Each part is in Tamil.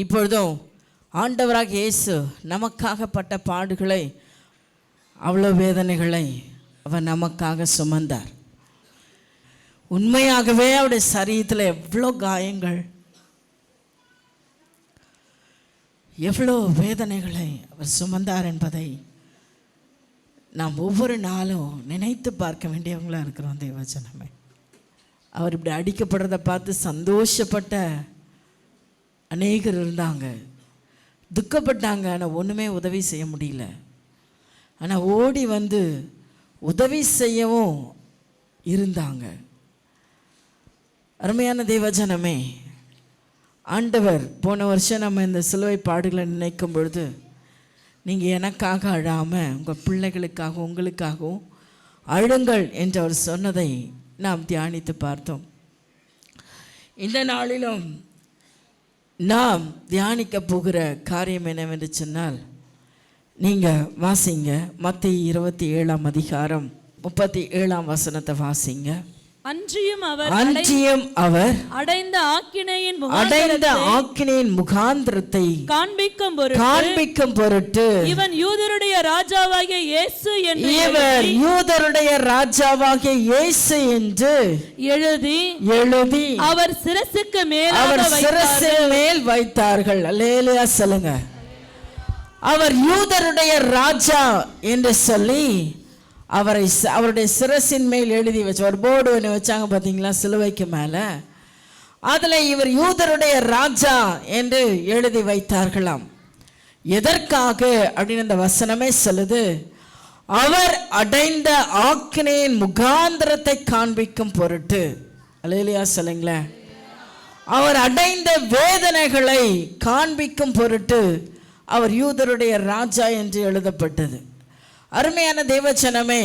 இப்பொழுதும் ஆண்டவராக இயேசு நமக்காக பட்ட பாடுகளை, அவ்வளோ வேதனைகளை அவர் நமக்காக சுமந்தார். உண்மையாகவே அவருடைய சரீரத்தில் எவ்வளோ காயங்கள், எவ்வளோ வேதனைகளை அவர் சுமந்தார் என்பதை நாம் ஒவ்வொரு நாளும் நினைத்து பார்க்க வேண்டியவங்களாக இருக்கிறோம். தேவஜனமே, அவர் இப்படி அடிக்கப்படுறதை பார்த்து சந்தோஷப்பட்ட அநேகர் இருந்தாங்க, துக்கப்பட்டாங்க. ஆனால் ஒன்றுமே உதவி செய்ய முடியல. ஆனால் ஓடி வந்து உதவி செய்யவும் இருந்தாங்க. அருமையான தேவஜனமே, ஆண்டவர் போன வருஷம் நம்ம இந்த சிலுவை பாடுகளை நினைக்கும் பொழுது, நீங்கள் எனக்காக அழாமல் உங்கள் பிள்ளைகளுக்காகவும் உங்களுக்காகவும் அழுங்கள் என்று அவர் சொன்னதை நாம் தியானித்து பார்த்தோம். இந்த நாளிலும் நாம் தியானிக்க போகிற காரியம் என்னவென்று சொன்னால், நீங்கள் வாசிங்க மத்தேயு 27ஆம் அதிகாரம் 37ஆம் வசனத்தை வாசிங்க. அன்றியும் அவர் அடைந்த ஆக்கினையின் முகாந்திரத்தை காண்பிக்கும் பொருட்டு இவன் யூதருடைய ராஜாவாகிய இயேசு என்று எழுதி அவர் சிரசுக்கு மேல் வைத்தார்கள். அல்லேலூயா சொல்லுங்க. அவர் யூதருடைய ராஜா என்று சொல்லி அவருடைய சிரசின் மேல் எழுதி வச்சு ஒரு போர்டு ஒன்று வச்சாங்க பார்த்தீங்களா, சிலுவைக்கு மேலே. அதில் இவர் யூதருடைய ராஜா என்று எழுதி வைத்தார்களாம். எதற்காக அப்படின்னு அந்த வசனமே சொல்லுது, அவர் அடைந்த ஆக்கினையின் முகாந்திரத்தை காண்பிக்கும் பொருட்டு. அல்லேலூயா சொல்லுங்களேன். அவர் அடைந்த வேதனைகளை காண்பிக்கும் பொருட்டு அவர் யூதருடைய ராஜா என்று எழுதப்பட்டது. அருமையான தேவச்சனமே,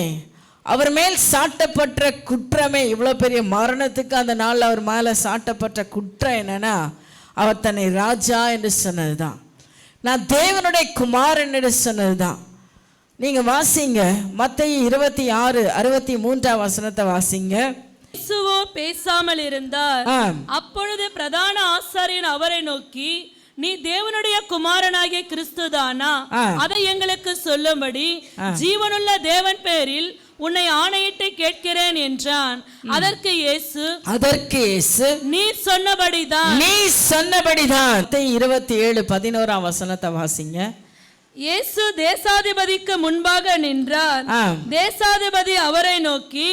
அவர் மேல் சாட்டப்பட்ட குற்றமே, இவ்வளோ பெரிய மரணத்துக்கு அந்த நாளில் அவர் மேலே சாட்டப்பட்ட குற்றம் என்னன்னா, அவர் தன்னை ராஜா என்று சொன்னது தான், நான் தேவனுடைய குமாரன் என்று சொன்னது தான். நீங்கள் வாசிங்க மத்தேயு 26:63 வசனத்தை வாசிங்க. இயேசுவோ பேசாமல் இருந்தார். அப்பொழுது பிரதான ஆசாரியன் அவரை நோக்கி, நீ தேவனுடைய குமாரனாகிய கிறிஸ்துதானா? அதை எங்களுக்கு சொல்லும்படி ஜீவனுள்ள தேவன் பேரில் உன்னை ஆணையிட்டு கேட்கிறேன் என்றான். அதற்கு இயேசு நீ சொன்னபடிதான் 27:11 வசனத்தை வாசிங்க. இயேசு தேசாதிபதிக்கு முன்பாக நின்றார். தேசாதிபதி அவரை நோக்கி,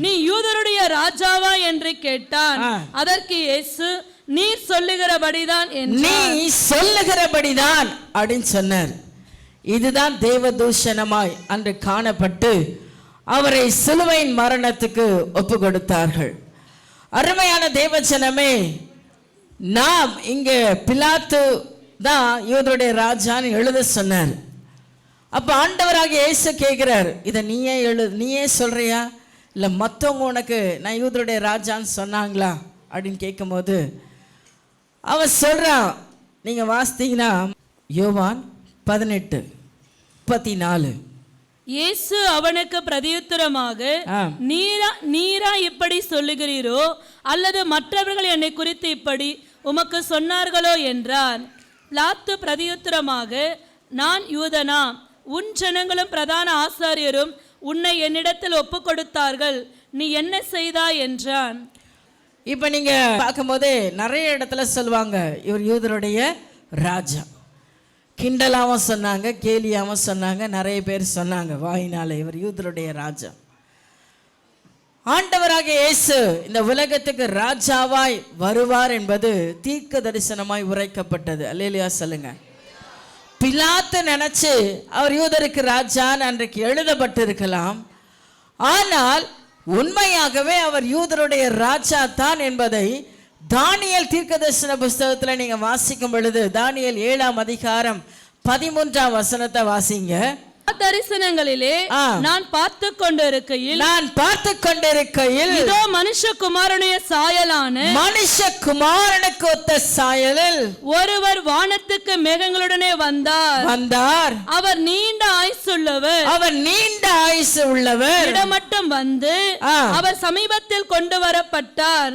நீ யூதருடைய ராஜாவா என்று கேட்டான். அதற்கு இயேசு நீ சொல்லுகிறபடிதான் அப்படின்னு சொன்னார். இதுதான் தேவதூஷணமாய் அன்று காணப்பட்டு அவரை சிலுவையின் மரணத்துக்கு ஒப்பு கொடுத்தார்கள். அருமையான தேவஜனமே, நாம் இங்கே பிலாத்து தான் யூதருடைய ராஜான்னு எழுத சொன்னார். அப்போ ஆண்டவராக இயேசு கேட்கிறார், இதை நீயே சொல்றியா, இல்லை மற்றவங்க உனக்கு நான் யூதருடைய ராஜான்னு சொன்னாங்களா அப்படின்னு கேட்கும்போது அவன் சொல்றான். நீங்க வாசித்தீங்கன்னா யோவான் 18:34, இயேசு அவனுக்கு பிரதியுத்தரமாக, நீரா இப்படி சொல்லுகிறீரோ அல்லது மற்றவர்கள் என்னை குறித்து இப்படி உமக்கு சொன்னார்களோ என்றார். பிலாத்து பிரதியுத்தரமாக, நான் யூதனா? உன் ஜனங்களும் பிரதான ஆசாரியரும் உன்னை என்னிடத்தில் ஒப்பு கொடுத்தார்கள், நீ என்ன செய்தாய் என்றான். இப்போ நீங்கள் பார்க்கும்போது நிறைய இடத்துல சொல்லுவாங்க இவர் யூதருடைய ராஜா. கிண்டலாகவும் சொன்னாங்க, கேலியாகவும் சொன்னாங்க, நிறைய பேர் சொன்னாங்க வாயினால இவர் யூதருடைய ராஜா. ஆண்டவராக இயேசு இந்த உலகத்துக்கு ராஜாவாய் வருவார் என்பது தீர்க்க தரிசனமாய் உரைக்கப்பட்டது. அல்லேலூயா சொல்லுங்க. பிலாத்து நினைச்சு அவர் யூதருக்கு ராஜான்னு அன்றைக்கு எழுதப்பட்டிருக்கலாம். ஆனால் உண்மையாகவே அவர் யூதருடைய ராஜா தான் என்பதை தானியேல் தீர்க்கதரிசன புஸ்தகத்தில் நீங்கள் வாசிக்கும் பொழுது, தானியேல் 7ஆம் அதிகாரம் 13ஆம் வசனத்தை வாசிங்க. தரிசனங்களிலே நான் பார்த்து கொண்டிருக்கையில் இதோ மனுஷகுமாரனுக்கு ஒத்த சாயலில் ஒருவர் வானத்துக்கு மேகங்களுடனே வந்தார். அவர் நீண்ட ஆயுசு உள்ளவர் இடமட்டும் வந்து அவர் சமீபத்தில் கொண்டு வரப்பட்டார்.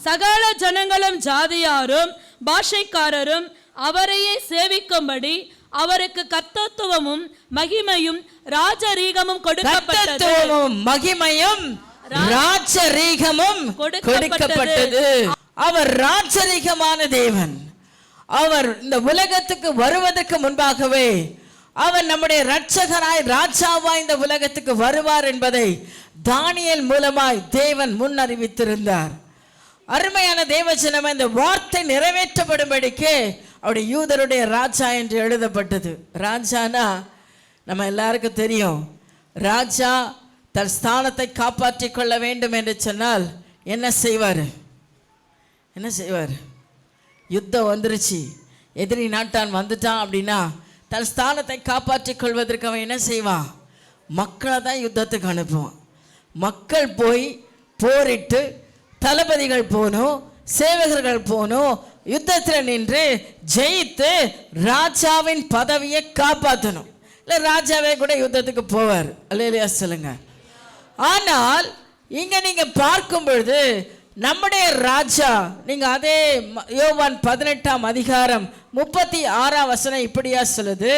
சகல ஜனங்களும் ஜாதியாரும் பாஷைக்காரரும் அவரையே சேவிக்கும்படி அவருக்கு கர்த்தத்துவமும் மகிமையும் ராஜரீகமும் கொடுக்கப்பட்டது. மகிமையும் ராஜரீகமும் கொடுக்கப்பட்டது. அவர் ராஜரீகமான தேவன். அவர் இந்த உலகத்துக்கு வருவதற்கு முன்பாகவே அவர் நம்முடைய இரட்சகராய் ராஜாவாய் இந்த உலகத்துக்கு வருவார் என்பதை தானியேல் மூலமாய் தேவன் முன் அறிவித்திருந்தார். அருமையான தேவஜனமே, இந்த வார்த்தை நிறைவேற்றப்படும்படிக்கு அவருடைய யூதருடைய ராஜா என்று எழுதப்பட்டது. ராஜானா நம்ம எல்லாருக்கும் தெரியும். ராஜா தன் ஸ்தானத்தை காப்பாற்றிக் கொள்ள வேண்டும் என்று சொன்னால் என்ன செய்வார்? என்ன செய்வார்? யுத்தம் வந்துருச்சு, எதிரி நாட்டான் வந்துட்டான் அப்படின்னா தன் ஸ்தானத்தை காப்பாற்றிக் கொள்வதற்கு அவன் என்ன செய்வான்? மக்களை தான் யுத்தத்துக்கு அனுப்புவான். மக்கள் போய் போரிட்டு தளபதிகள் போகணும், சேவகர்கள் போகணும், யுத்தத்தில் நின்று ஜெயித்து ராஜாவின் பதவியை காப்பாற்றணும். இல்லை ராஜாவே கூட யுத்தத்துக்கு போவார். அல்லேலூயா சொல்லுங்க. ஆனால் இங்க நீங்க பார்க்கும் பொழுது நம்முடைய ராஜா, நீங்க அதே யோவான் 18ஆம் அதிகாரம் 36ஆம் வசனம் இப்படியா சொல்லுது,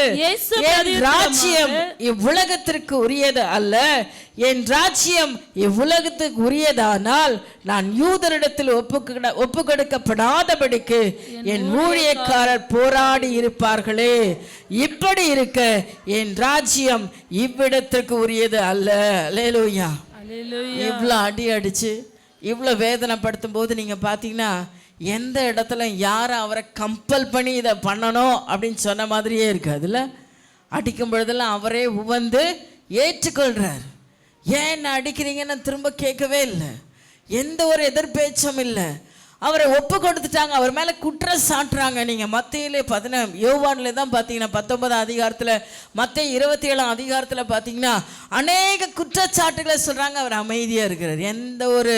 என் ராஜ்யம் இவ்வுலகத்திற்கு உரியது அல்ல, என் ராஜ்யம் இவ்வுலகத்துக்கு உரியதானால் நான் யூதரிடத்தில் ஒப்பு கொடுக்கப்படாதபடிக்கு என் ஊழியக்காரர் போராடி இருப்பார்களே. இப்படி இருக்க என் ராஜ்யம் இவ்விடத்திற்கு உரியது அல்ல. அல்லேலூயா. இவ்வளோ அடி அடிச்சு இவ்வளோ வேதனைப்படுத்தும் போது நீங்கள் பார்த்தீங்கன்னா எந்த இடத்துல யாரை அவரை கம்பல் பண்ணி இதை பண்ணணும் அப்படின்னு சொன்ன மாதிரியே இருக்காதுல்ல. அடிக்கும் பொழுதெல்லாம் அவரே உவந்து ஏற்றுக்கொள்கிறார். ஏன் என்ன அடிக்கிறீங்கன்னு திரும்ப கேட்கவே இல்லை, எந்த ஒரு எதிர்பேச்சும் இல்லை. அவரை ஒப்பு கொடுத்துட்டாங்க, அவர் மேலே குற்றம் சாட்டுறாங்க. நீங்கள் மத்தியிலே யோவான்ல தான் பார்த்தீங்கன்னா 19ஆம் அதிகாரத்தில், மத்திய 27ஆம் அதிகாரத்தில் பார்த்தீங்கன்னா அநேக குற்றச்சாட்டுகளை சொல்கிறாங்க. அவர் அமைதியாக இருக்கிறார், எந்த ஒரு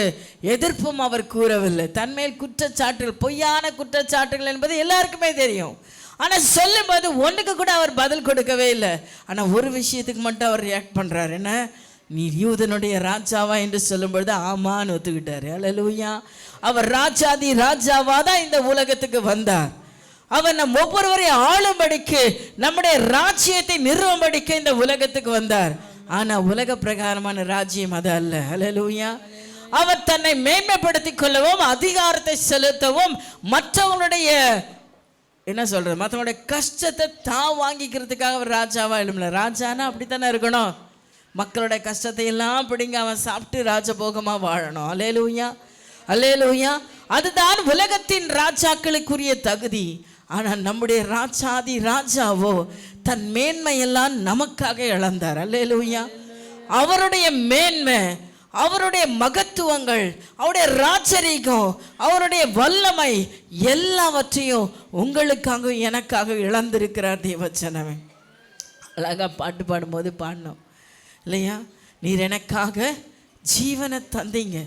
எதிர்ப்பும் அவர் கூறவில்லை. தன்மேல் குற்றச்சாட்டுகள், பொய்யான குற்றச்சாட்டுகள் என்பது எல்லாருக்குமே தெரியும். ஆனால் சொல்லும்போது ஒன்றுக்கு கூட அவர் பதில் கொடுக்கவே இல்லை. ஆனால் ஒரு விஷயத்துக்கு மட்டும் அவர் ரியாக்ட் பண்ணுறாரு. என்ன? நீ யூதனுடைய ராஜாவா என்று சொல்லும் பொழுது ஆமான்னு ஒத்துக்கிட்டாரு. அல்லேலூயா. அவர் ராஜாதி ராஜாவா தான் இந்த உலகத்துக்கு வந்தார். அவர் நம் ஒவ்வொருவரையும் ஆளும்படிக்கு, நம்முடைய ராஜ்யத்தை நிறுவும்படிக்கு இந்த உலகத்துக்கு வந்தார். ஆனா உலக பிரகாரமான ராஜ்யம் அது அல்ல. அல்லேலூயா. அவர் தன்னை மேன்மைப்படுத்திக் கொள்ளவும், அதிகாரத்தை செலுத்தவும், மற்றவங்களுடைய என்ன சொல்றது, மற்றவங்களுடைய கஷ்டத்தை தான் வாங்கிக்கிறதுக்காக அவர் ராஜாவா எழும்பல. ராஜானா அப்படித்தானே இருக்கணும். மக்களுடைய கஷ்டத்தை எல்லாம் பிடிங்க அவன் சாப்பிட்டு ராஜபோகமா வாழணும். அல்லேலூயா. அல்லேலூயா. அதுதான் உலகத்தின் ராஜாக்களுக்குரிய தகுதி. ஆனால் நம்முடைய ராஜாதி ராஜாவோ தன் மேன்மையெல்லாம் நமக்காக இழந்தார். அல்லேலூயா. அவருடைய மேன்மை, அவருடைய மகத்துவங்கள், அவருடைய ராஜரீகம், அவருடைய வல்லமை எல்லாவற்றையும் உங்களுக்காக எனக்காக இழந்திருக்கிறார் தேவஜனமே. அழகா பாட்டு பாடும்போது பாடணும் இல்லையா? நீர் எனக்காக ஜீவனை தந்தீங்க,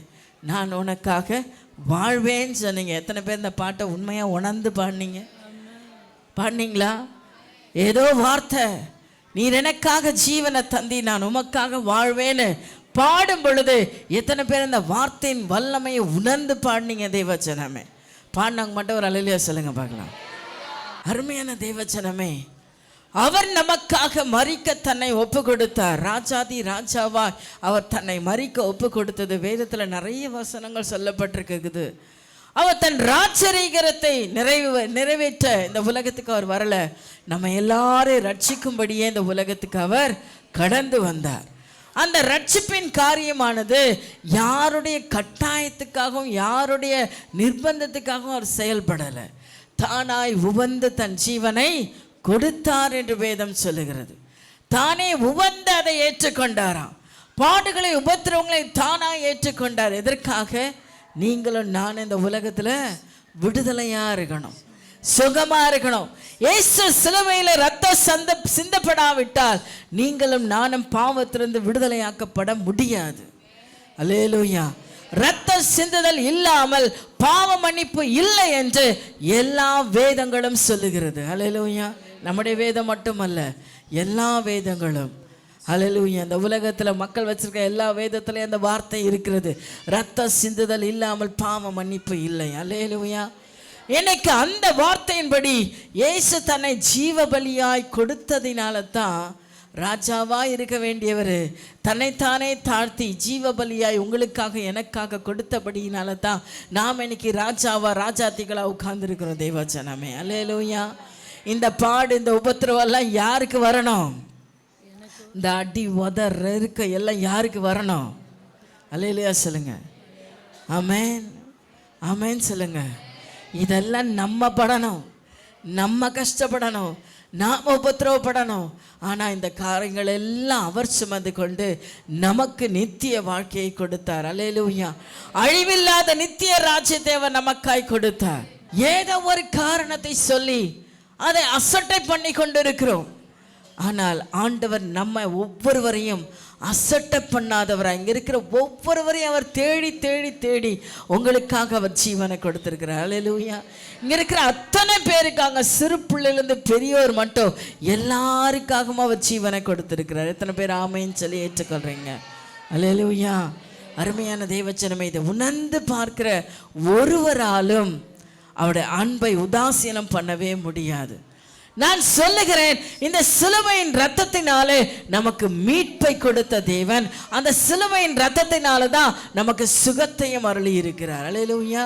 நான் உனக்காக வாழ்வேன்னு சொன்னீங்க. எத்தனை பேர் இந்த பாட்டை உண்மையாக உணர்ந்து பாடினீங்களா? ஏதோ வார்த்தை, நீர் எனக்காக ஜீவனை தந்தி, நான் உமக்காக வாழ்வேன்னு பாடும் பொழுது எத்தனை பேர் இந்த வார்த்தையின் வல்லமையை உணர்ந்து பாடினீங்க தேவஜனமே? பாடினாங்க மட்டும் ஒரு அல்லேலூயா சொல்லுங்க பார்க்கலாம். அருமையான தேவஜனமே, அவர் நமக்காக மரிக்க தன்னை ஒப்பு கொடுத்தார். ராஜாதி ராஜாவா அவர் தன்னை மரிக்க ஒப்பு கொடுத்தது வேதத்தில் நிறைய வசனங்கள் சொல்லப்பட்டிருக்குது. அவர் தன் ராஜரீகரத்தை நிறைவேற்ற இந்த உலகத்துக்கு அவர் வரல, நம்ம எல்லாரும் ரட்சிக்கும்படியே இந்த உலகத்துக்கு அவர் கடந்து வந்தார். அந்த ரட்சிப்பின் காரியமானது யாருடைய கட்டாயத்துக்காகவும் யாருடைய நிர்பந்தத்துக்காகவும் அவர் செயல்படலை. தானாய் உவந்து தன் ஜீவனை கொடுத்தார் என்று வேதம் சொல்லுகிறது. தானே உவந்து அதை ஏற்றுக்கொண்டாராம். பாடுகளை உபத்திரவங்களை தானாக ஏற்றுக்கொண்டார். எதற்காக? நீங்களும் நான் இந்த உலகத்தில் விடுதலையா இருக்கணும், சுகமா இருக்கணும். இயேசு சிலுவையில் ரத்தம் சிந்தப்படாவிட்டால் நீங்களும் நானும் பாவத்திலிருந்து விடுதலையாக்கப்பட முடியாது. அல்லேலூயா. இரத்த சிந்துதல் இல்லாமல் பாவ மன்னிப்பு இல்லை என்று எல்லா வேதங்களும் சொல்லுகிறது. அல்லேலூயா. நம்முடைய வேதம் மட்டுமல்ல, எல்லா வேதங்களும். அல்லேலூயா. இந்த உலகத்தில் மக்கள் வச்சிருக்க எல்லா வேதத்திலையும் அந்த வார்த்தை இருக்கிறது. இரத்த சிந்துதல் இல்லாமல் பாவ மன்னிப்பு இல்லை. அல்லேலூயா. இன்னைக்கு அந்த வார்த்தையின்படி இயேசு தன்னை ஜீவ பலியாய் கொடுத்ததினால தான் ராஜாவா இருக்க வேண்டியவர் தன்னைத்தானே தாழ்த்தி ஜீவ பலியாய் உங்களுக்காக எனக்காக கொடுத்தபடியினால தான் நாம் இன்னைக்கு ராஜாவா ராஜாத்திகளா உட்கார்ந்துருக்கிறோம் தேவஜனமே. அல்லேலூயா. இந்த பாடு இந்த உபத்திரவம் எல்லாம் யாருக்கு வரணும்? இந்த அடி உதர் இருக்க எல்லாம் யாருக்கு வரணும்? அல்லேலூயா சொல்லுங்க. ஆமென் ஆமென் சொல்லுங்க. இதெல்லாம் நம்ம படணும், நம்ம கஷ்டப்படணும், நாம் உபத்திரவப்படணும். ஆனால் இந்த காரியங்கள் எல்லாம் அவர் சுமந்து கொண்டு நமக்கு நித்திய வாழ்க்கையை கொடுத்தார். அல்லேலூயா. அழிவில்லாத நித்திய ராஜ்யத்தை அவர் நமக்காய் கொடுத்தார். ஏதோ ஒரு காரணத்தை சொல்லி அதை அசட்டை பண்ணி கொண்டிருக்கிறோம். ஆனால் ஆண்டவர் நம்ம ஒவ்வொருவரையும் அசட்டை பண்ணாதவராக, இங்கே இருக்கிற ஒவ்வொருவரையும் அவர் தேடி தேடி தேடி உங்களுக்காக அவர் ஜீவனை கொடுத்திருக்கிறார். அல்லேலூயா. இங்கே இருக்கிற அத்தனை பேருக்காக, சிறு பிள்ளையிலேருந்து பெரியோர் மட்டும் எல்லாருக்காகவும் அவர் ஜீவனை கொடுத்திருக்கிறார். எத்தனை பேர் ஆமைன்னு சொல்லி ஏற்றுக்கொள்றீங்க? அல்லேலூயா. அருமையான தேவச்சனமே, இதை உணர்ந்து பார்க்கிற ஒருவராலும் அவருடைய அன்பை உதாசீனம் பண்ணவே முடியாது. நான் சொல்லுகிறேன், இந்த சிலுவையின் இரத்தத்தினாலே நமக்கு மீட்பை கொடுத்த தேவன் அந்த சிலுவையின் இரத்தத்தினால தான் நமக்கு சுகத்தையும் அருளி இருக்கிறார். அல்லேலூயா.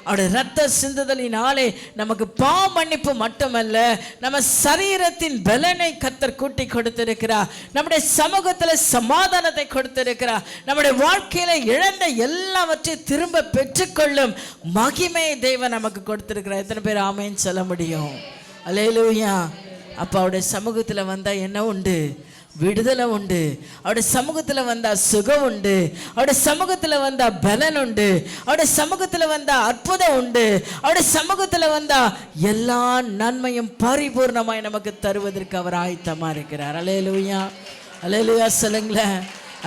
அவருடைய இரத்த சிந்துதலினாலே நமக்கு பாவ மன்னிப்பு மட்டுமல்ல, நம்ம சரீரத்தின் பலனை கர்த்தர் கூட்டி கொடுத்திருக்கிறார். நம்முடைய சமூகத்தில் சமாதானத்தை கொடுத்திருக்கிறார். நம்முடைய வாழ்க்கையில இழந்த எல்லாவற்றையும் திரும்ப பெற்றுக்கொள்ளும் மகிமையை தேவன் நமக்கு கொடுத்திருக்கிறார். எத்தனை பேர் ஆமென் சொல்ல முடியும்? அல்லேலூயா. அப்போ அவருடைய சமூகத்தில் வந்தால் என்ன உண்டு? விடுதலை உண்டு. அவருடைய சமூகத்தில் வந்தால் சுகம் உண்டு. அவருடைய சமூகத்தில் வந்தால் பலன் உண்டு. அவருடைய சமூகத்தில் வந்தால் அற்புதம் உண்டு. அவருடைய சமூகத்தில் வந்தால் எல்லா நன்மையும் பரிபூர்ணமாய் நமக்கு தருவதற்கு அவர் ஆயத்தமாக இருக்கிறார். அல்லேலூயா. அல்லேலூயா சொல்லுங்களேன்.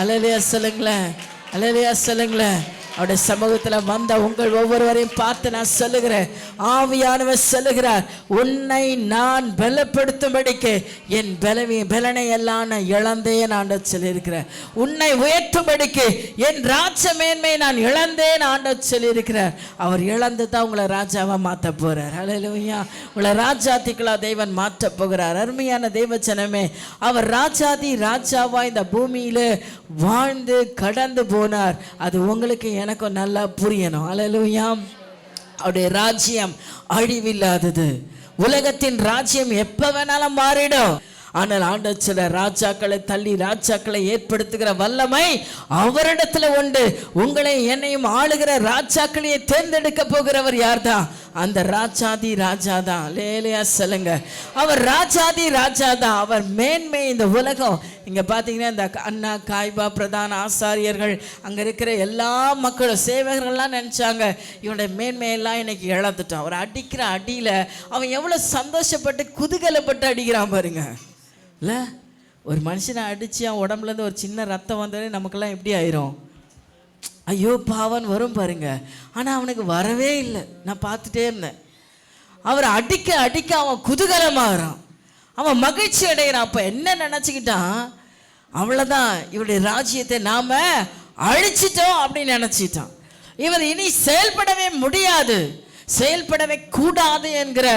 அல்லேலூயா சொல்லுங்களேன். அல்லேலூயா சொல்லுங்களேன். அவருடைய சமூகத்தில் வந்த உங்கள் ஒவ்வொருவரையும் பார்த்து நான் சொல்லுகிறேன், ஆவியானவர் சொல்லுகிறார், உன்னை நான் பலப்படுத்தும்படிக்கு என் பலனை எல்லாம் நான் இழந்தேன் ஆண்டவர் சொல்லியிருக்கிறேன். உன்னை உயர்த்தும்படிக்கு என் ராஜ மேன்மை நான் இழந்தேன் ஆண்டவர் சொல்லியிருக்கிறார். அவர் இழந்து தான் உங்களை ராஜாவா மாற்ற போறார். அல்லேலூயா. உங்களை ராஜாத்திகளா தேவன் மாற்ற போகிறார். அருமையான தேவஜனமே, அவர் ராஜாதி ராஜாவா இந்த பூமியில வாழ்ந்து கடந்து போனார். அது உங்களுக்கு எனக்கும் நல்லா புரியணும். அல்லேலூயா. அவருடைய ராஜ்யம் அழிவில்லாதது. உலகத்தின் ராஜ்யம் எப்ப வேணாலும் மாறிடும். ஆனால் ஆண்டவர் சில ராஜாக்களை தள்ளி ராஜாக்களை ஏற்படுத்துகிற வல்லமை அவரிடத்துல உண்டு. உங்களை என்னையும் ஆளுகிற ராஜாக்களையே தேர்ந்தெடுக்க போகிறவர் யார்தான்? அந்த ராஜாதி ராஜா தான். லேலையா சொல்லுங்க. அவர் ராஜாதி ராஜா தான். அவர் மேன்மை இந்த உலகம். இங்க பாத்தீங்கன்னா இந்த அண்ணா காய்பா பிரதான ஆசாரியர்கள் அங்க இருக்கிற எல்லா மக்களும் சேவகர்கள்லாம் நினைச்சாங்க இவனுடைய மேன்மையெல்லாம் இன்னைக்கு இழந்துட்டான். அவர் அடிக்கிற அடியில அவன் எவ்வளவு சந்தோஷப்பட்டு குதூகலப்பட்டு அடிக்கிறான் பாருங்க. இல்லை, ஒரு மனுஷனை அடித்து அவன் உடம்புலேருந்து ஒரு சின்ன ரத்தம் வந்தோடனே நமக்கெல்லாம் எப்படி ஆயிரும்? ஐயோ பாவன் வரும் பாருங்க. ஆனால் அவனுக்கு வரவே இல்லை. நான் பார்த்துட்டே இருந்தேன். அவர் அடிக்க அடிக்க அவன் குதூகலமாகறான், அவன் மகிழ்ச்சி அடைகிறான். அப்போ என்ன நினச்சிக்கிட்டான்? அவ்வளோதான், இவருடைய ராஜ்யத்தை நாம் அழிச்சிட்டோம் அப்படின்னு நினச்சிட்டான். இவர் இனி செயல்படவே முடியாது, செயல்படவே கூடாது என்கிற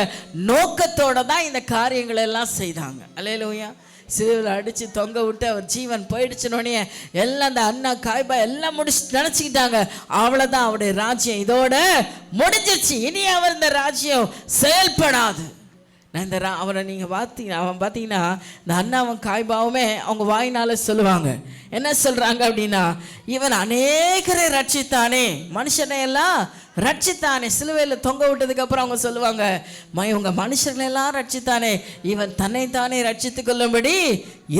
நோக்கத்தோட தான் இந்த காரியங்கள் எல்லாம் செய்தாங்க. அல்லேலூயா. சிலுவையில் அடித்து தொங்க விட்டு அவர் ஜீவன் போயிடுச்சுனோடனே எல்லாம் அந்த அண்ணா காய்பா எல்லாம் முடிச்சு நினச்சிக்கிட்டாங்க, அவ்வளோதான், அவருடைய ராஜ்யம் இதோட முடிஞ்சிருச்சு, இனி அவர் இந்த ராஜ்யம் செயல்படாது. நான் இந்த அவனை நீங்கள் பார்த்தீங்கன்னா இந்த அண்ணாவும் காய்பாவுமே அவங்க வாயினால சொல்லுவாங்க. என்ன சொல்கிறாங்க அப்படின்னா, இவன் அநேகரை ரட்சித்தானே, மனுஷனை எல்லாம் ரட்சித்தானே. சிலுவையில் தொங்க விட்டதுக்கப்புறம் அவங்க சொல்லுவாங்க, இவங்க மனுஷர்களெல்லாம் ரட்சித்தானே, இவன் தன்னைத்தானே ரட்சித்து கொள்ளும்படி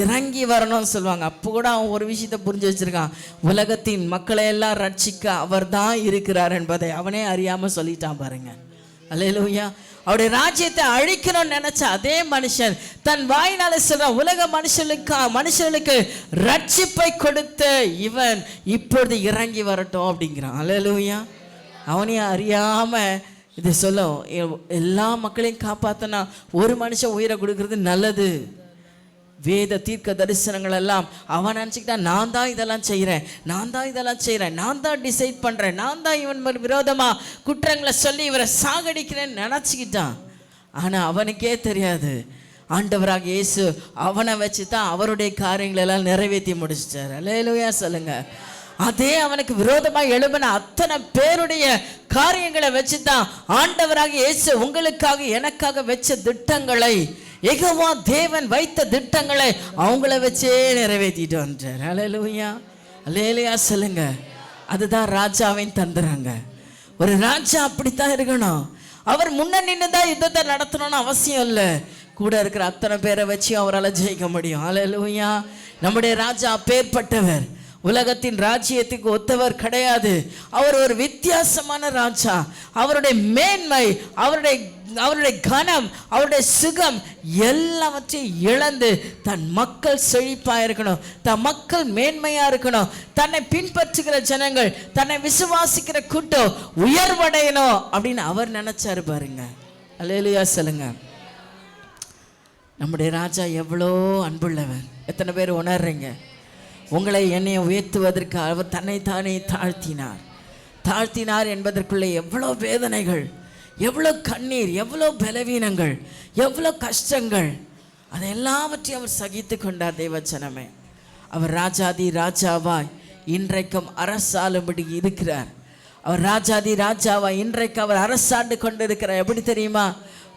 இறங்கி வரணும்னு சொல்லுவாங்க. அப்போ கூட அவன் ஒரு விஷயத்தை புரிஞ்சு வச்சிருக்கான், உலகத்தின் மக்களை எல்லாம் ரட்சிக்க அவர் தான் இருக்கிறார் என்பதை அவனே அறியாமல் சொல்லிட்டான் பாருங்க. அல்லேலூயா. அவருடைய ராஜ்யத்தை அழிக்கணும்னு நினைச்ச அதே மனுஷன் தன் வாயினால சொல்ற, உலக மனுஷர்களுக்கு ரட்சிப்பை கொடுத்த இவன் இப்பொழுது இறங்கி வரட்டும் அப்படிங்கிறான். அல்லேலூயா. அவனையும் அறியாம இதை சொல்லும், எல்லா மக்களையும் காப்பாத்தினா ஒரு மனுஷன் உயிரை கொடுக்கறது நல்லது. வேத தீர்க்க தரிசனங்கள் எல்லாம் அவன் நினச்சிக்கிட்டா நான் தான் இதெல்லாம் செய்கிறேன், நான் தான் இதெல்லாம் செய்கிறேன், நான் தான் டிசைட் பண்ணுறேன், நான் தான் இவன் விரோதமாக குற்றங்களை சொல்லி இவரை சாகடிக்கிறேன்னு நினச்சிக்கிட்டான். ஆனால் அவனுக்கே தெரியாது ஆண்டவராக இயேசு அவனை வச்சு தான் அவருடைய காரியங்களை எல்லாம் நிறைவேற்றி முடிச்சிட்டார். அல்லேலூயா சொல்லுங்க. அதே அவனுக்கு விரோதமாக எழும்பின அத்தனை பேருடைய காரியங்களை வச்சு தான் ஆண்டவராக இயேசு உங்களுக்காக எனக்காக வச்ச திட்டங்களை, யெகோவா தேவன் வைத்த திட்டங்களை அவங்கள வச்சே நிறைவேற்றிட்டு வந்துட்டார். அல்லேலூயா அல்லேலூயா சொல்லுங்க. அதுதான் ராஜாவின் தந்துறாங்க. ஒரு ராஜா அப்படித்தான் இருக்கணும். அவர் முன்ன நின்று தான் யுத்தத்தை நடத்தணும்னு அவசியம் இல்லை, கூட இருக்கிற அத்தனை பேரை வச்சு அவரால் ஜெயிக்க முடியும். அல்லேலூயா. நம்முடைய ராஜா அப்பேற்பட்டவர், உலகத்தின் ராஜ்யத்துக்கு ஒத்தவர் கிடையாது. அவர் ஒரு வித்தியாசமான ராஜா. அவருடைய மேன்மை, அவருடைய கனம், அவருடைய சுகம் எல்லாவற்றையும் இழந்து தன் மக்கள் செழிப்பாக இருக்கணும், தன் மக்கள் மேன்மையாக இருக்கணும், தன்னை பின்பற்றுகிற ஜனங்கள், தன்னை விசுவாசிக்கிற கூட்டம் உயர்வடையணும் அப்படின்னு அவர் நினைச்சாரு பாருங்க. அல்லேலூயா சொல்லுங்க. நம்முடைய ராஜா எவ்வளோ அன்புள்ளவர். எத்தனை பேர் உணர்றீங்க? உங்களை என்னையை உயர்த்துவதற்கு அவர் தன்னைத்தானே தாழ்த்தினார் என்பதற்குள்ளே எவ்வளோ வேதனைகள், எவ்வளோ கண்ணீர், எவ்வளோ பலவீனங்கள், எவ்வளோ கஷ்டங்கள், அதை எல்லாவற்றையும் அவர் சகித்து கொண்டார். தேவச்சனமே, அவர் ராஜாதி ராஜாவாய் இன்றைக்கும் அரசாளும்படி இருக்கிறார். அவர் ராஜாதி ராஜாவாய் இன்றைக்கு அவர் அரசாண்டு கொண்டு இருக்கிறார். எப்படி தெரியுமா?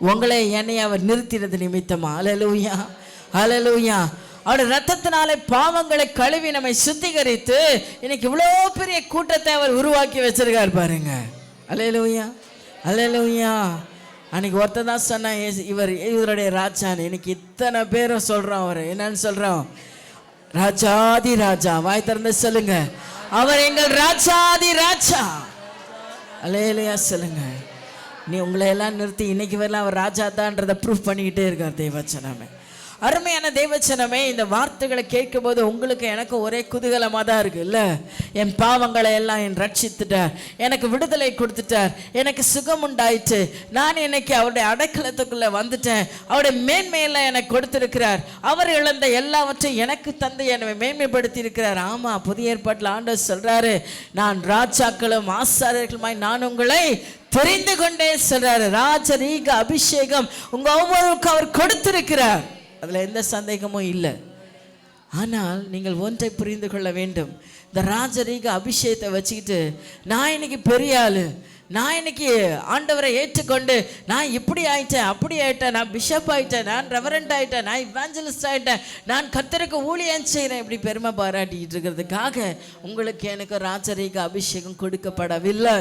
உங்களை என்னை அவர் நிறுத்தினது நிமித்தமா. அல்லேலூயா அல்லேலூயா. அவருடைய ரத்தத்தினாலே பாவங்களை கழுவி நம்மை சுத்திகரித்து இன்னைக்கு இவ்வளோ பெரிய கூட்டத்தை அவர் உருவாக்கி வச்சிருக்கார் பாருங்க. அல்லேலூயா அல்லேலூயா. அன்னைக்கு ஒருத்தர் தான் சொன்னா இவருடைய ராஜான்னு. இன்னைக்கு இத்தனை பேரும் சொல்றோம். அவர் என்னன்னு சொல்றோம்? ராஜாதி ராஜா. வாய் திறந்து சொல்லுங்க, அவர் எங்கள் ராஜாதி ராஜா. அல்லேலூயா சொல்லுங்க. நீ உங்களை எல்லாம் நிறுத்தி இன்னைக்கு வரலாம் அவர் ராஜா தான்றதை ப்ரூஃப் பண்ணிக்கிட்டே இருக்கார். தேவச்சனமே, அருமையான தேவச்சனமே, இந்த வார்த்தைகளை கேட்கும் போது உங்களுக்கு எனக்கு ஒரே குதூகலமாக தான் இருக்கு இல்லை? என் பாவங்களை எல்லாம் என் ரட்சித்துட்டார், எனக்கு விடுதலை கொடுத்துட்டார், எனக்கு சுகம் உண்டாயிற்று, நான் இன்னைக்கு அவருடைய அடைக்கலத்துக்குள்ளே வந்துட்டேன், அவருடைய மேன்மையெல்லாம் எனக்கு கொடுத்திருக்கிறார், அவர் இழந்த எல்லாவற்றையும் எனக்கு தந்து என்னை மேன்மைப்படுத்தி இருக்கிறார். ஆமாம், புதிய ஏற்பாட்டில் ஆண்டவர் சொல்கிறாரு, நான் ராஜாக்களும் ஆசாரியர்களுமாய் நான் உங்களை தெரிந்து கொண்டே சொல்றாரு. ராஜரீக அபிஷேகம் உங்க ஒவ்வொருவருக்கும் அவர் கொடுத்திருக்கிறார். அதுல எந்த சந்தேகமும் இல்லை. ஆனால் நீங்கள் ஒன்றை புரிந்து கொள்ள வேண்டும். இந்த ராஜரீக அபிஷேகத்தை வச்சுக்கிட்டு நான் இன்னைக்கு பெரிய ஆளு, நான் இன்னைக்கு ஆண்டவரை ஏற்றுக்கொண்டு நான் இப்படி ஆயிட்டேன், அப்படி ஆயிட்டேன், நான் பிஷப் ஆயிட்டேன், நான் ரெவரண்ட் ஆயிட்டேன், நான் இவாஞ்சலிஸ்ட் ஆயிட்டேன், நான் கர்த்தருக்கு ஊழியம் செய்கிறேன், இப்படி பெருமை பாராட்டிட்டு இருக்கிறதுக்காக உங்களுக்கு எனக்கு ராஜரீக அபிஷேகம் கொடுக்கப்படவில்லை.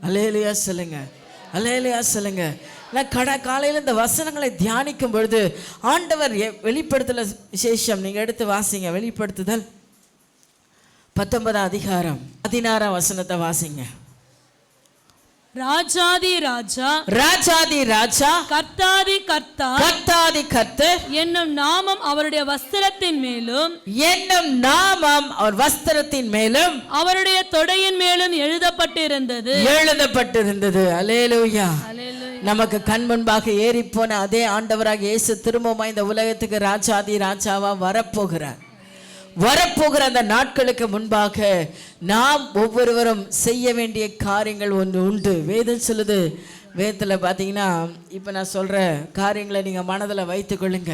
அல்லேலூயா சொல்லுங்க, அல்லேலூயா சொல்லுங்க. நான் காலையில் இந்த வசனங்களை தியானிக்கும் பொழுது ஆண்டவர் வெளிப்படுத்தல விசேஷம் நீங்கள் எடுத்து வாசிங்க. வெளிப்படுத்துதல் 19 அதிகாரம் 16 வசனத்தை வாசிங்க. ராஜாதி ராஜா, ராஜாதி ராஜா, கர்த்தாதி கர்த்தா, கர்த்தாதி கர்த்தர் என்னும் நாமம் அவருடைய வஸ்திரத்தின் மேலும், என்னும் நாமம் அவர் வஸ்திரத்தின் மேலும், அவருடைய தொடையின் மேலும் எழுதப்பட்டிருந்தது. அல்லேலூயா. நமக்கு கண் முன்பாக ஏறி போன அதே ஆண்டவராக இயேசு திரும்பவும் இந்த உலகத்துக்கு ராஜாதி ராஜாவா வரப்போகிற அந்த நாட்களுக்கு முன்பாக நாம் ஒவ்வொருவரும் செய்ய வேண்டிய காரியங்கள் ஒன்று உண்டு. வேதம் சொல்லுது. வேதத்தில் பார்த்தீங்கன்னா இப்போ நான் சொல்கிற காரியங்களை நீங்கள் மனதில் வைத்து கொள்ளுங்க.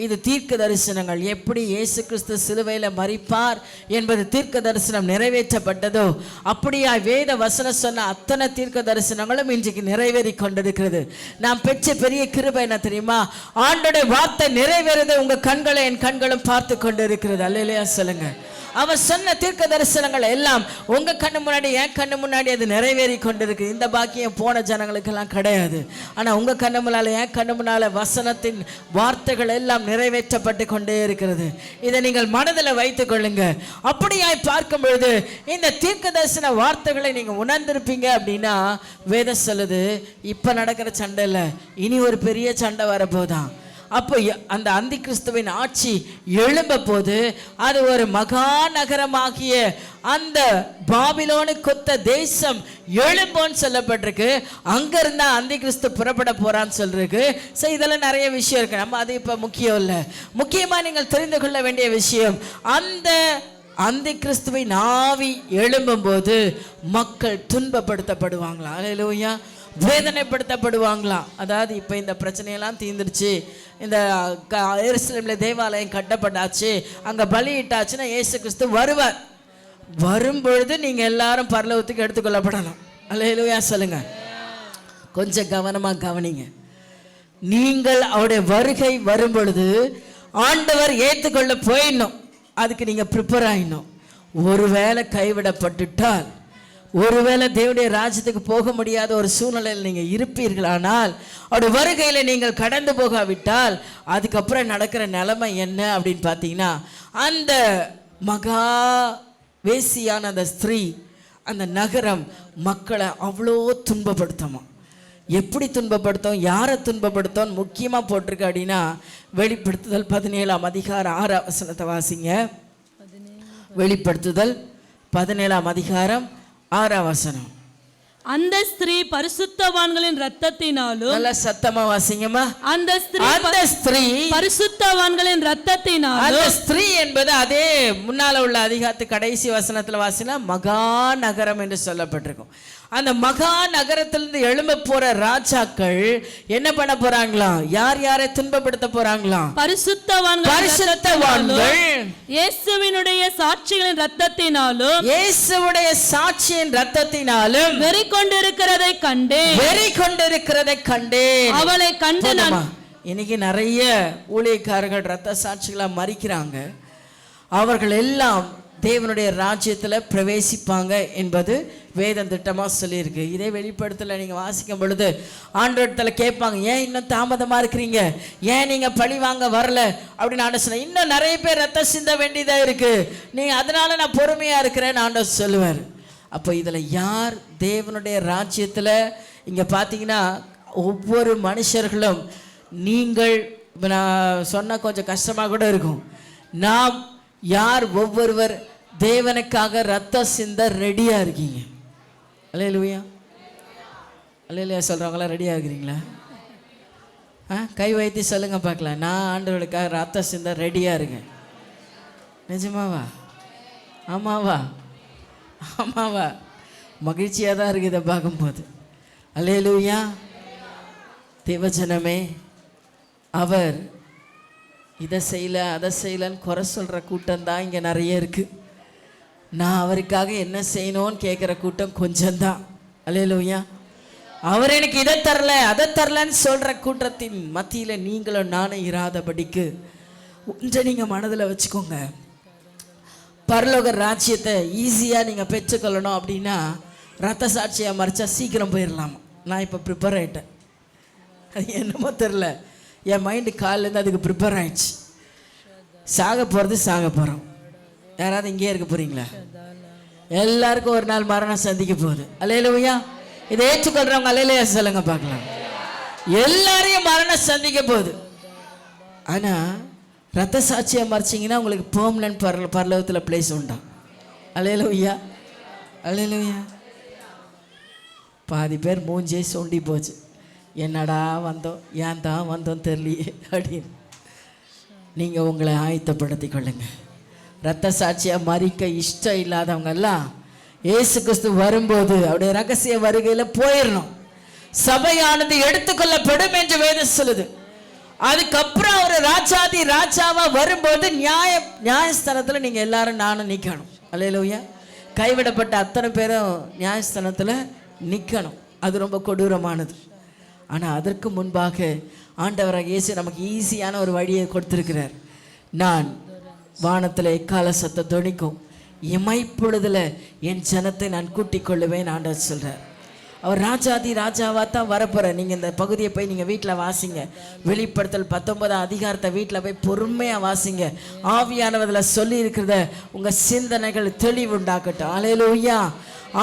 இது தீர்க்க தரிசனங்கள். எப்படி இயேசு கிறிஸ்து சிலுவையில் மரிப்பார் என்பது தீர்க்க தரிசனம் நிறைவேற்றப்பட்டதோ அப்படியா வேத வசனம் சொன்ன அத்தனை தீர்க்க தரிசனங்களும் இன்றைக்கு நிறைவேறி கொண்டிருக்கிறது. நாம் பெற்ற பெரிய கிருபை என்ன தெரியுமா? ஆண்டோடைய வார்த்தை நிறைவேறதை உங்கள் கண்களை என் கண்களும் பார்த்து கொண்டு இருக்கிறது. அல்லேலூயா சொல்லுங்க. அவர் சொன்ன தீர்க்க தரிசனங்கள் எல்லாம் உங்க கண்ணு முன்னாடி என் கண்ணு முன்னாடி அது நிறைவேறி கொண்டிருக்கு. இந்த பாக்கியம் போன ஜனங்களுக்கெல்லாம் கிடையாது. ஆனால் உங்க கண்ணு முன்னால என் கண்ணு முன்னால வசனத்தின் வார்த்தைகள் எல்லாம் நிறைவேற்றப்பட்டு கொண்டே இருக்கிறது. இதை நீங்கள் மனதில் வைத்துக் கொள்ளுங்க. அப்படியாய் பார்க்கும் பொழுது இந்த தீர்க்க தரிசன வார்த்தைகளை நீங்க உணர்ந்திருப்பீங்க அப்படின்னா வேதம் சொல்லுது, இப்ப நடக்கிற சண்டை இல்லை, இனி ஒரு பெரிய சண்டை வரப்போதான். அப்போ அந்த அந்தி கிறிஸ்துவின் ஆட்சி எழும்ப போது அது ஒரு மகா நகரமாகிய அந்த பாபிலோனு கொத்த தேசம் எழும்போன்னு சொல்லப்பட்டிருக்கு. அங்க இருந்தா அந்தி கிறிஸ்து புறப்பட போறான்னு சொல்லிருக்கு. ஸோ இதெல்லாம் நிறைய விஷயம் இருக்கு, நம்ம அது இப்ப முக்கியம் இல்லை. முக்கியமா நீங்கள் தெரிந்து கொள்ள வேண்டிய விஷயம், அந்த அந்தி கிறிஸ்துவின் ஆவி எழும்பும் போது மக்கள் துன்பப்படுத்தப்படுவாங்களா, அல்லேலூயா, வேதனைப்படுத்தப்படுவாங்களாம். அதாவது இப்போ இந்த பிரச்சனையெல்லாம் தீர்ந்துருச்சு, இந்த எருசலேம்ல தேவாலயம் கட்டப்பட்டாச்சு, அங்கே பலியிட்டாச்சுன்னா இயேசு கிறிஸ்து வருவார். வரும்பொழுது நீங்கள் எல்லாரும் பரலோகத்துக்கு எடுத்துக்கொள்ளப்படணும். அல்லேலூயா சொல்லுங்க. கொஞ்சம் கவனமாக கவனிங்க. நீங்கள் அவருடைய வருகை வரும் பொழுது ஆண்டவர் ஏற்றுக்கொள்ள போயிடணும். அதுக்கு நீங்கள் ப்ரிப்பேர் ஆகிடணும். ஒருவேளை கைவிடப்பட்டுட்டால், ஒருவேளை தேவனுடைய ராஜ்யத்துக்கு போக முடியாத ஒரு சூழ்நிலையில் நீங்கள் இருப்பீர்களானால், அவருடைய வருகையில் நீங்கள் கடந்து போகாவிட்டால் அதுக்கப்புறம் நடக்கிற நிலைமை என்ன அப்படின்னு பார்த்தீங்கன்னா, அந்த மகா வேசியான அந்த ஸ்திரீ, அந்த நகரம் மக்களை அவ்வளோ துன்பப்படுத்துமா. எப்படி துன்பப்படுத்தும், யாரை துன்பப்படுத்தும் முக்கியமாக போட்டிருக்கு அப்படின்னா, வெளிப்படுத்துதல் 17ஆம் அதிகாரம் 6ஆம் வசனத்தை வாசிங்க. வெளிப்படுத்துதல் 17ஆம் அதிகாரம் 6ஆம் வசனம். அந்த ஸ்திரீ பரிசுத்தவான்களின் இரத்தத்தினாலும், நல்ல சத்தமா வாசிங்கம்மா. அந்த ஸ்திரீ பரிசுத்தவான்களின் இரத்தத்தினாலும். அந்த ஸ்திரீ என்பது அதே முன்னால உள்ள அதிகாரத்து கடைசி வசனத்துல வாசினா மகா நகரம் என்று சொல்லப்பட்டிருக்கும். அந்த மகா நகரத்திலிருந்து எழும்ப போற ராஜாக்கள் என்ன பண்ண போறாங்களாம், யார் யாரை துன்பப்படுத்த போறாங்களாம், பரிசுத்தவான்கள் இயேசுவினுடைய சாட்சிகளின் இரத்தத்தினாலும், இயேசுவுடைய சாட்சியின் இரத்தத்தினாலும் வெறி கொண்டிருக்கிறதை கண்டேன், அவளை கண்டு நான். இன்னைக்கு நிறைய ஊழியக்காரர்கள் இரத்த சாட்சிகளா மறிக்கிறாங்க. அவர்கள் எல்லாம் தேவனுடைய ராஜ்யத்தில் பிரவேசிப்பாங்க என்பது வேதம் திட்டமாக சொல்லியிருக்கு. இதே வெளிப்படுத்தல நீங்கள் வாசிக்கும் பொழுது ஆண்டவரிடத்தில் கேட்பாங்க, ஏன் இன்னும் தாமதமாக இருக்கிறீங்க, ஏன் நீங்கள் பழி வாங்க வரல அப்படின்னு ஆண்டவர் சொன்ன. இன்னும் நிறைய பேர் ரத்தம் சிந்த வேண்டியதாக இருக்குது, நீங்கள் அதனால நான் பொறுமையாக இருக்கிறேன்னு ஆண்டவர் சொல்லுவார். அப்போ இதில் யார் தேவனுடைய ராஜ்யத்தில், இங்கே பார்த்தீங்கன்னா ஒவ்வொரு மனுஷர்களும், நீங்கள் நான் சொன்ன கொஞ்சம் கஷ்டமாக கூட இருக்கும், நாம் யார் ஒவ்வொருவர் தேவனுக்காக ரத்தம் சிந்த ரெடியாக இருக்கீங்க. அல்லேலூயா, அல்லேலூயா சொல்கிறவங்களாம் ரெடியாக இருக்கிறீங்களா? கை வைத்து சொல்லுங்க பார்க்கலாம், நான் ஆண்டவருக்காக ரத்தம் சிந்த ரெடியாக இருக்கேன். நிஜமாவா? ஆமாவா? ஆமாவா? மகிழ்ச்சியாக தான் இருக்குது இதை பார்க்கும்போது. அல்லேலூயா. தேவஜனமே, அவர் இதை செய்யலை அதை செய்யலைன்னு குறை சொல்கிற கூட்டம் தான் இங்கே நிறைய இருக்குது. நான் அவருக்காக என்ன செய்யணும்னு கேட்குற கூட்டம் கொஞ்சம்தான். அல்லேலூயா. அவர் எனக்கு இதை தரல அதை தரலன்னு சொல்கிற கூட்டத்தின் மத்தியில் நீங்களும் நானும் இராதபடிக்கு ஒன்றை நீங்கள் மனதில் வச்சுக்கோங்க. பரலோக ராஜ்யத்தை ஈஸியாக நீங்கள் பெற்றுக்கொள்ளணும் அப்படின்னா ரத்த சாட்சியாக மறைச்சா சீக்கிரம் போயிடலாமா. நான் இப்போ ப்ரிப்பேர் ஆகிட்டேன். அது என்னமோ தெரில, என் மைண்டு காலிலேருந்து அதுக்கு ப்ரிப்பேர் ஆகிடுச்சு. சாக போகிறது சாக போகிறோம். யாராவது இங்கேயே இருக்க போகிறீங்களா? எல்லாருக்கும் ஒரு நாள் மரணம் சந்திக்க போகுது. அல்லேலூயா. இதை ஏற்றுக்கொள்கிறவங்க அல்லேலூயா சொல்லுங்க பார்க்கலாம். எல்லாரையும் மரணம் சந்திக்க போகுது. ஆனால் ரத்த சாட்சியாக மறைச்சிங்கன்னா உங்களுக்கு பெர்மனன்ட் பரலோகத்தில் பிளேஸ் உண்டா. அல்லேலூயா, அல்லேலூயா. பாதி பேர் மூஞ்சே சொண்டி போச்சு, என்னடா வந்தோம், ஏன் தான் வந்தோம் தெரியலையே அப்படின்னு. நீங்கள் உங்களை ஆயத்தப்படுத்தி கொள்ளுங்க. ரத்த சாட்சியாக மறிக்க இஷ்டம் இல்லாதவங்கெல்லாம் இயேசு கிறிஸ்து வரும்போது அவருடைய ரகசிய வருகையில் போயிடணும். சபையானது எடுத்துக்கொள்ளப்படும் என்று வேதம் சொல்லுது. அதுக்கப்புறம் அவர் ராஜாதி ராஜாவா வரும்போது நியாயஸ்தானத்தில் நீங்கள் எல்லாரும் நானும் நிற்கணும். அல்லேலூயா. கைவிடப்பட்ட அத்தனை பேரும் நியாயஸ்தானத்தில் நிற்கணும். அது ரொம்ப கொடூரமானது. ஆனால் அதற்கு முன்பாக ஆண்டவராக இயேசு நமக்கு ஈஸியான ஒரு வழியை கொடுத்துருக்கிறார். நான் வானத்தில் எக்கால சத்தம் தொனிக்கும், இமைப்பொழுதுல என் ஜனத்தை நான் கூட்டிக் கொள்ளுவேன் ஆண்டவர் சொல்கிறார். அவர் ராஜாதி ராஜாவாக தான் வரப்போகிறார். நீங்கள் இந்த பகுதியை போய் நீங்கள் வீட்டில் வாசிங்க. வெளிப்படுத்தல் 19ஆம் அதிகாரத்தை வீட்டில் போய் பொறுமையாக வாசிங்க. ஆவியானவதில் சொல்லி இருக்கிறத உங்கள் சிந்தனைகள் தெளிவுண்டாக்கட்டும். அல்லேலூயா.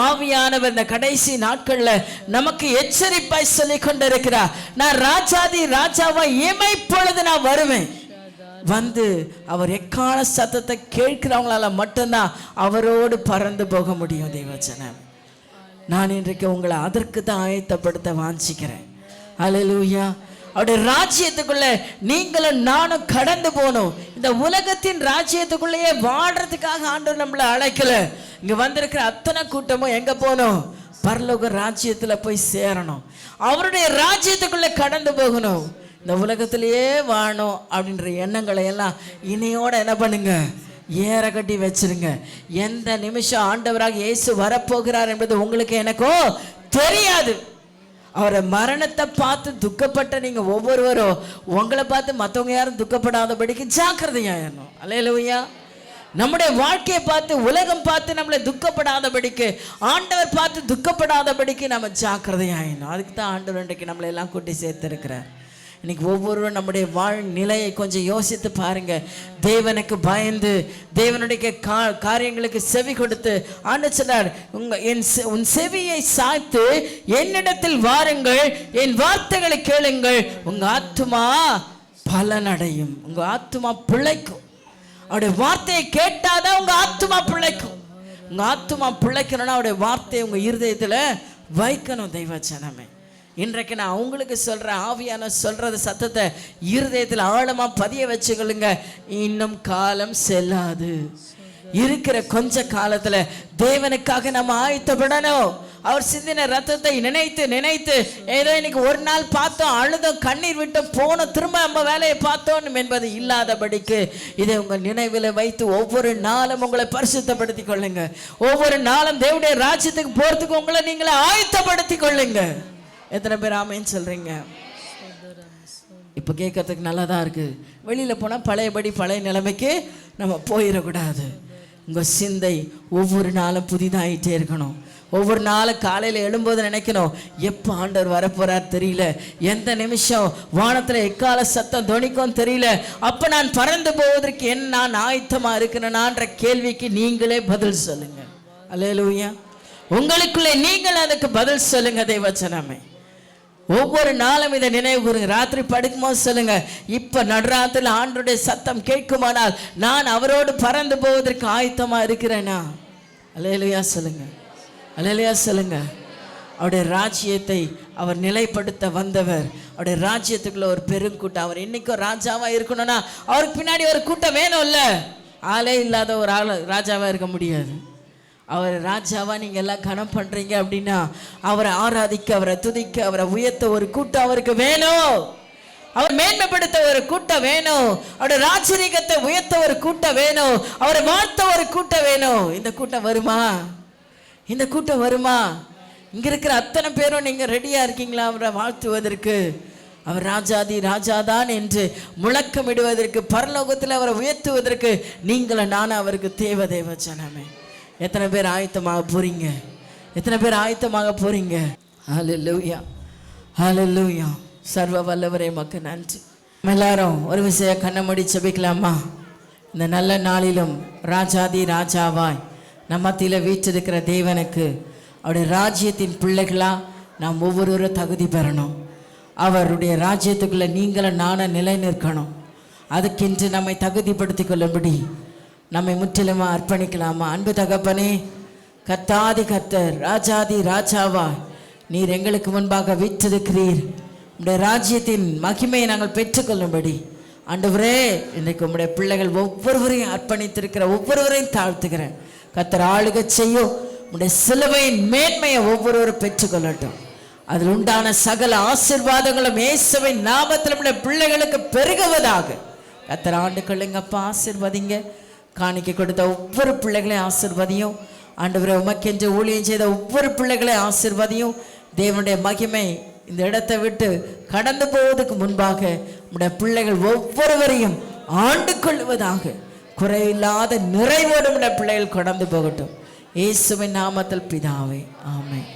ஆவியானவர் இந்த கடைசி நாட்கள்ல நமக்கு எச்சரிப்பாய் சொல்லிக் கொண்டிருக்கிறார். நான் ராஜாதி ராஜாவா இமைப்பொழுது நான் வருவேன். வந்து அவர் எக்கால சத்தத்தை கேட்கிறவங்களால மட்டும்தான் அவரோடு பறந்து போக முடியும். தேவச்சனம், நான் இன்றைக்கு உங்களை அதற்கு தான் ஆயத்தப்படுத்த வாஞ்சிக்கிறேன். அல்லேலூயா. அவருடைய ராஜ்யத்துக்குள்ள நீங்களும் நானும் கடந்து போகணும். இந்த உலகத்தின் ராஜ்யத்துக்குள்ளேயே வாழ்றதுக்காக ஆண்டவர் நம்மளை அழைக்கல. இங்க வந்திருக்கிற அத்தனை கூட்டமும் எங்க போகணும்? பரலோக ராஜ்யத்துல போய் சேரணும். அவருடைய ராஜ்யத்துக்குள்ள கடந்து போகணும். இந்த உலகத்திலேயே வாழணும் அப்படின்ற எண்ணங்களை எல்லாம் இனியோட என்ன பண்ணுங்க? ஏற கட்டி வச்சிருங்க. எந்த நிமிஷம் ஆண்டவராக இயேசு வரப்போகிறார் என்பது உங்களுக்கு எனக்கோ தெரியாது. அவரை மரணத்தை பார்த்து துக்கப்பட்ட நீங்க ஒவ்வொருவரும் உங்களை பார்த்து மற்றவங்க யாரும் துக்கப்படாதபடிக்கு ஜாக்கிரதையாயிரணும். அல்லேலூயா. நம்முடைய வாழ்க்கையை பார்த்து உலகம் பார்த்து நம்மளை துக்கப்படாதபடிக்கு, ஆண்டவர் பார்த்து துக்கப்படாதபடிக்கு நம்ம ஜாக்கிரதையாயிடணும். அதுக்கு தான் ஆண்டவர் இன்றைக்கு நம்மளை எல்லாம் கூட்டி சேர்த்திருக்கிறார். இன்னைக்கு ஒவ்வொருவரும் நம்முடைய வாழ்நிலையை கொஞ்சம் யோசித்து பாருங்க. தேவனுக்கு பயந்து தேவனுடைய காரியங்களுக்கு செவி கொடுத்து ஆண்டு சொன்னார், உன் செவியை சாய்த்து என்னிடத்தில் வாருங்கள், என் வார்த்தைகளை கேளுங்கள், உங்க ஆத்துமா பலனடையும், உங்க ஆத்துமா பிழைக்கும். அவருடைய வார்த்தையை கேட்டாதான் உங்க ஆத்துமா பிழைக்கும். உங்க ஆத்துமா பிழைக்கணும்னா அவருடைய வார்த்தையை உங்க இருதயத்துல வைக்கணும். தெய்வச்சனமே, இன்றைக்கு நான் அவங்களுக்கு சொல்றேன், ஆவியான சொல்றது சத்தத்தை இருதயத்தில் ஆழமா பதிய வச்சுக்கொள்ளுங்க. இன்னும் காலம் செல்லாது. இருக்கிற கொஞ்ச காலத்துல தேவனுக்காக நம்ம ஆயத்தப்படணும். அவர் சிந்தின ரத்தத்தை நினைத்து நினைத்து ஏதோ இன்னைக்கு ஒரு நாள் பார்த்தோம், அழுதும் கண்ணீர் விட்டு போனோம், திரும்ப நம்ம வேலையை பார்த்தோம் என்பது இல்லாதபடிக்கு இதை உங்கள் நினைவில் வைத்து ஒவ்வொரு நாளும் உங்களை பரிசுத்தப்படுத்தி கொள்ளுங்க. ஒவ்வொரு நாளும் தேவனுடைய ராஜ்யத்துக்கு போறதுக்கு உங்களை நீங்களே ஆயத்தப்படுத்தி கொள்ளுங்க. எத்தனை பேர் ஆமேன்னு சொல்றீங்க? இப்போ கேட்கறதுக்கு நல்லா தான் இருக்கு. வெளியில் போனால் பழையபடி பழைய நிலைமைக்கு நம்ம போயிடக்கூடாது. உங்கள் சிந்தை ஒவ்வொரு நாளும் புதிதாகிட்டே இருக்கணும். ஒவ்வொரு நாளும் காலையில் எழும்போது நினைக்கணும், எப்போ ஆண்டவர் வரப்போறார் தெரியல, எந்த நிமிஷம் வானத்தில் எக்கால சத்தம் தொனிக்கும் தெரியல, அப்போ நான் பறந்து போவதற்கு என்ன நான் ஆயத்தமாக இருக்கிறேனான்ற கேள்விக்கு நீங்களே பதில் சொல்லுங்க. அல்லேலூயா. உங்களுக்குள்ளே நீங்கள் அதுக்கு பதில் சொல்லுங்க. தேவச்சனமே, ஒவ்வொரு நாளும் இதை நினைவு கூறுங்க. ராத்திரி படுக்கும்போது சொல்லுங்க, இப்ப நடுராத்திரில் ஆண்டவருடைய சத்தம் கேட்குமானால் நான் அவரோடு பறந்து போவதற்கு ஆயத்தமா இருக்கிறேனா? அல்லேலூயா சொல்லுங்க. அல்லேலூயா சொல்லுங்க. அவருடைய ராஜ்யத்தை அவர் நிலைப்படுத்த வந்தவர். அவருடைய ராஜ்யத்துக்குள்ள ஒரு பெருங்கூட்டம். அவர் இன்னைக்கும் ராஜாவா இருக்கணும்னா அவருக்கு பின்னாடி ஒரு கூட்டம் வேணும்ல. ஆளே இல்லாத ஒரு ஆள் ராஜாவா இருக்க முடியாது. அவர் ராஜாவா நீங்க எல்லாம் கனம் பண்றீங்க அப்படின்னா அவரை ஆராதிக்க, அவரை துதிக்க, அவரை உயர்த்த ஒரு கூட்டம் அவருக்கு வேணும். அவர் மேன்மைப்படுத்த ஒரு கூட்டம் வேணும். அவருடைய ராஜரீகத்தை உயர்த்த ஒரு கூட்டம் வேணும். அவரை வாழ்த்த ஒரு கூட்டம் வேணும். இந்த கூட்டம் வருமா? இந்த கூட்டம் வருமா? இங்க இருக்கிற அத்தனை பேரும் நீங்க ரெடியா இருக்கீங்களா அவரை வாழ்த்துவதற்கு? அவர் ராஜாதி ராஜாதான் என்று முழக்கமிடுவதற்கு, பரலோகத்தில் அவரை உயர்த்துவதற்கு நீங்களும் நானும் அவருக்கு தேவ தேவ ஜனமே. எத்தனை பேர் ஆயத்தமாக போறீங்க? எத்தனை பேர் ஆயத்தமாக போறீங்க? ஹல்லேலூயா, ஹல்லேலூயா. சர்வ வல்லவரே மக்கு நன்றி. எல்லாரும் ஒரு விஷயம் கண்ணை மூடி ஜெபிக்கலாமா? இந்த நல்ல நாளிலும் ராஜாதி ராஜாவாய் நம்ம மத்தியில் வீற்றிருக்கிற தேவனுக்கு அவருடைய ராஜ்யத்தின் பிள்ளைகளா நாம் ஒவ்வொருவரும் தகுதி பெறணும். அவருடைய ராஜ்யத்துக்குள்ள நீங்களும் நானும் நிலை நிற்கணும். அதுக்கென்று நம்மை தகுதிப்படுத்தி கொள்ளும்படி நம்மை முற்றிலுமா அர்ப்பணிக்கலாமா? அன்பு தகப்பனே, கர்த்தாதி கர்த்தர், ராஜாதி ராஜாவா நீர் எங்களுக்கு முன்பாக வீற்றிருக்கிறீர். உடைய ராஜ்யத்தின் மகிமையை நாங்கள் பெற்றுக்கொள்ளும்படி ஆண்டவரே, இன்றைக்கு உம்முடைய பிள்ளைகள் ஒவ்வொருவரையும் அர்ப்பணித்திருக்கிற ஒவ்வொருவரையும் தாழ்த்துகிறேன். கர்த்தர் ஆளுகை செய்யும். உடைய சிலுவையின் மேன்மையை ஒவ்வொருவரும் பெற்றுக்கொள்ளட்டும். அதில் உண்டான சகல ஆசீர்வாதங்களும் இயேசுவின் நாமத்தில் உடைய பிள்ளைகளுக்கு பெருகுவதாக. கர்த்தர் ஆண்டு கொள்ளுங்கப்பா, ஆசீர்வதிங்க. காணிக்கை கொடுத்த ஒவ்வொரு பிள்ளைகளையும் ஆசீர்வதியும். ஆண்டவரே, உமக்கென்று ஊழியம் செய்த ஒவ்வொரு பிள்ளைகளையும் ஆசீர்வதியும். தேவனுடைய மகிமை இந்த இடத்தை விட்டு கடந்து போவதற்கு முன்பாக உடைய பிள்ளைகள் ஒவ்வொருவரையும் ஆண்டு கொள்வதாக. குறையில்லாத நிறைவோடு உடைய பிள்ளைகள் கடந்து போகட்டும். இயேசுவின் நாமத்தில் பிதாவே, ஆமென்.